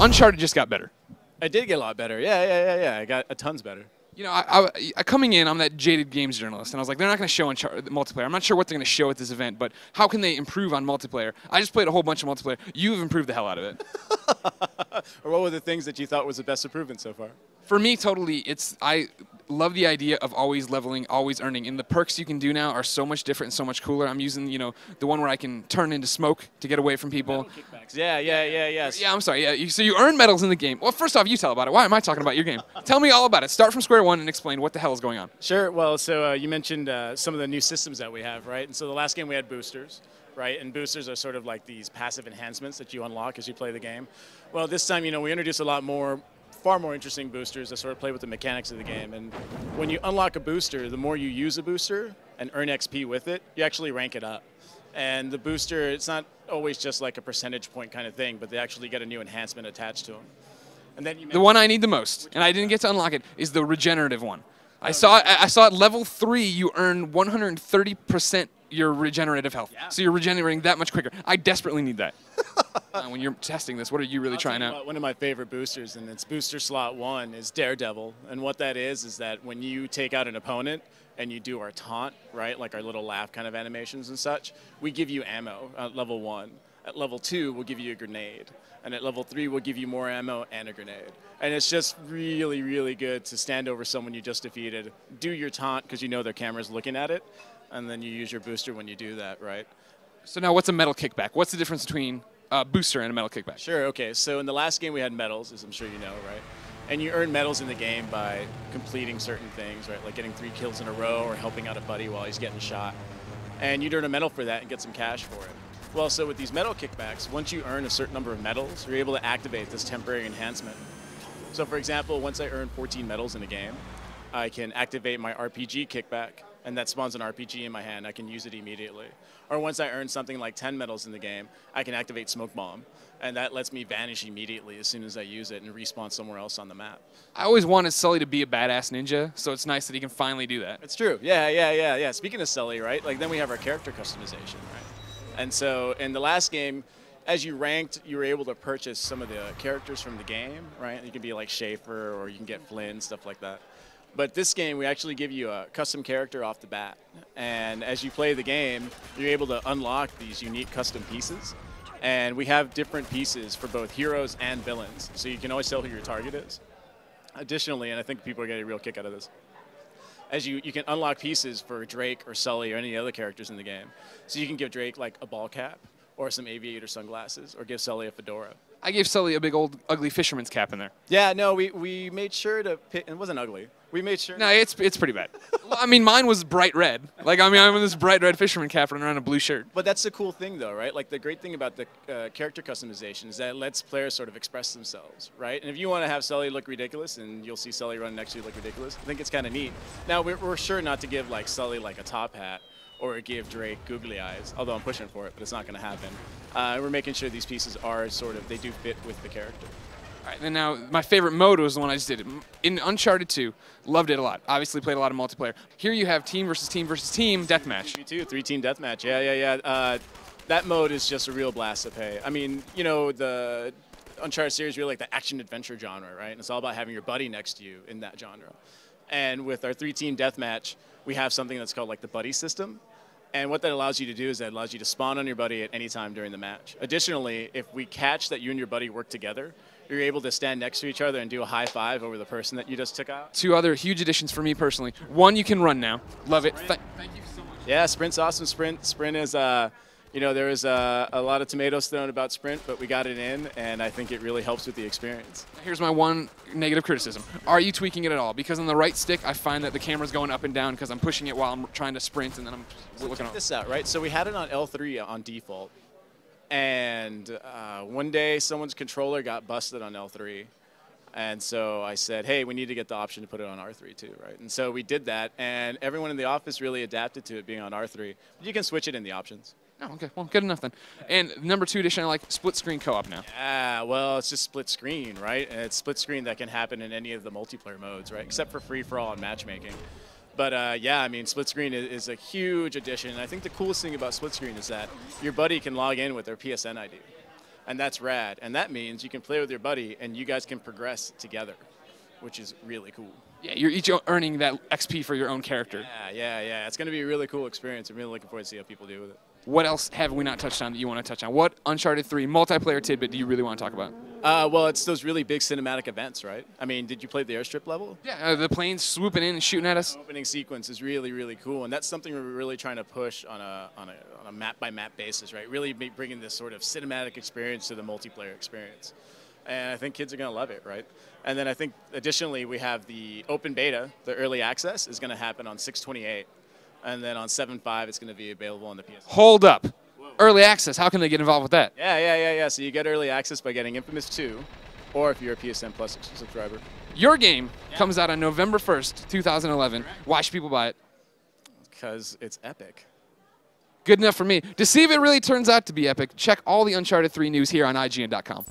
Uncharted just got better. I did get a lot better. Yeah. I got a tons better. You know, I coming in, I'm that jaded games journalist, and I was like, they're not going to show multiplayer. I'm not sure what they're going to show at this event, but how can they improve on multiplayer? I just played a whole bunch of multiplayer. You've improved the hell out of it. Or what were the things that you thought was the best improvement so far? For me, totally, I love the idea of always leveling, always earning. And the perks you can do now are so much different and so much cooler. I'm using, you know, the one where I can turn into smoke to get away from people. Kickbacks. Yeah. Yeah, I'm sorry. Yeah, so you earn medals in the game. Well, first off, you tell about it. Why am I talking about your game? Tell me all about it. Start from square one and explain what the hell is going on. Sure. Well, so you mentioned some of the new systems that we have, right? And so the last game we had boosters, right? And boosters are sort of like these passive enhancements that you unlock as you play the game. Well, this time, you know, we introduced a lot more, far more interesting boosters that sort of play with the mechanics of the game. And when you unlock a booster, the more you use a booster and earn XP with it, you actually rank it up. And the booster, it's not always just like a percentage point kind of thing, but they actually get a new enhancement attached to them. And then the one I need the most, and I didn't get to unlock it, is the regenerative one. I saw at level 3 you earn 130% your regenerative health. Yeah. So you're regenerating that much quicker. I desperately need that. When you're testing this, what are you really trying out? One of my favorite boosters, and it's booster slot 1, is Daredevil. And what that is that when you take out an opponent and you do our taunt, right, like our little laugh kind of animations and such, we give you ammo at level 1. At level 2, we'll give you a grenade. And at level 3, we'll give you more ammo and a grenade. And it's just really, really good to stand over someone you just defeated, do your taunt because you know their camera's looking at it, and then you use your booster when you do that, right? So now what's a metal kickback? What's the difference between a booster and a metal kickback? Sure, okay. So in the last game we had medals, as I'm sure you know, right? And you earn medals in the game by completing certain things, right? Like getting 3 kills in a row or helping out a buddy while he's getting shot. And you'd earn a medal for that and get some cash for it. Well, so with these medal kickbacks, once you earn a certain number of medals, you're able to activate this temporary enhancement. So for example, once I earn 14 medals in a game, I can activate my RPG kickback, and that spawns an RPG in my hand. I can use it immediately. Or once I earn something like 10 medals in the game, I can activate Smoke Bomb, and that lets me vanish immediately as soon as I use it and respawn somewhere else on the map. I always wanted Sully to be a badass ninja, so it's nice that he can finally do that. It's true. Yeah. Speaking of Sully, right? Like then we have our character customization, right? And so in the last game, as you ranked, you were able to purchase some of the characters from the game, right? You can be like Schaefer, or you can get Flynn, stuff like that. But this game, we actually give you a custom character off the bat. And as you play the game, you're able to unlock these unique custom pieces. And we have different pieces for both heroes and villains. So you can always tell who your target is. Additionally, and I think people are getting a real kick out of this, as you can unlock pieces for Drake or Sully or any other characters in the game. So you can give Drake like a ball cap or some aviator sunglasses, or give Sully a fedora. I gave Sully a big old ugly fisherman's cap in there. Yeah, no, we made sure to pick, it wasn't ugly. We made sure. No, it's pretty bad. Well, I mean, mine was bright red. Like, I mean, I'm in this bright red fisherman cap running around in a blue shirt. But that's the cool thing, though, right? Like, the great thing about the character customization is that it lets players sort of express themselves, right? And if you want to have Sully look ridiculous, and you'll see Sully run next to you look ridiculous, I think it's kind of neat. Now, we're sure not to give, like, Sully, like, a top hat, or give Drake googly eyes, although I'm pushing for it, but it's not going to happen. We're making sure these pieces are sort of, they do fit with the character. All right, and now my favorite mode was the one I just did. In Uncharted 2, loved it a lot. Obviously played a lot of multiplayer. Here you have team versus team versus team deathmatch. 3-team deathmatch, yeah. That mode is just a real blast to play. I mean, you know, the Uncharted series really like the action-adventure genre, right? And it's all about having your buddy next to you in that genre. And with our 3-team deathmatch, we have something that's called like the buddy system. And what that allows you to do is that allows you to spawn on your buddy at any time during the match. Additionally, if we catch that you and your buddy work together, you're able to stand next to each other and do a high five over the person that you just took out. 2 other huge additions for me personally. 1, you can run now. Love it. Thank you so much. Yeah, Sprint's awesome. Sprint is, you know, there was a lot of tomatoes thrown about Sprint, but we got it in, and I think it really helps with the experience. Here's my one negative criticism. Are you tweaking it at all? Because on the right stick, I find that the camera's going up and down because I'm pushing it while I'm trying to sprint, and then I'm looking Check this out, right? So we had it on L3 on default, and one day someone's controller got busted on L3. And so I said, hey, we need to get the option to put it on R3 too, right? And so we did that, and everyone in the office really adapted to it being on R3. But you can switch it in the options. Oh, okay. Well, good enough then. And number 2 addition, I like split screen co-op now. Yeah, well, it's just split screen, right? And it's split screen that can happen in any of the multiplayer modes, right? Except for free-for-all and matchmaking. But yeah, I mean, split screen is a huge addition. And I think the coolest thing about split screen is that your buddy can log in with their PSN ID. And that's rad. And that means you can play with your buddy and you guys can progress together, which is really cool. Yeah, you're each earning that XP for your own character. Yeah. It's going to be a really cool experience. I'm really looking forward to see how people do with it. What else have we not touched on that you want to touch on? What Uncharted 3 multiplayer tidbit do you really want to talk about? Well, it's those really big cinematic events, right? I mean, did you play the airstrip level? Yeah, the planes swooping in and shooting at us. The opening sequence is really, really cool, and that's something we're really trying to push on a map-by-map basis, right? Really bringing this sort of cinematic experience to the multiplayer experience. And I think kids are going to love it, right? And then I think additionally we have the open beta, the early access, is going to happen on 6/28. And then on 7/5, it's going to be available on the PS. Hold up. Whoa. Early access, how can they get involved with that? Yeah. So you get early access by getting Infamous 2, or if you're a PSN Plus subscriber. Your game comes out on November 1st, 2011. Why should people buy it? Because it's epic. Good enough for me. To see if it really turns out to be epic, check all the Uncharted 3 news here on IGN.com.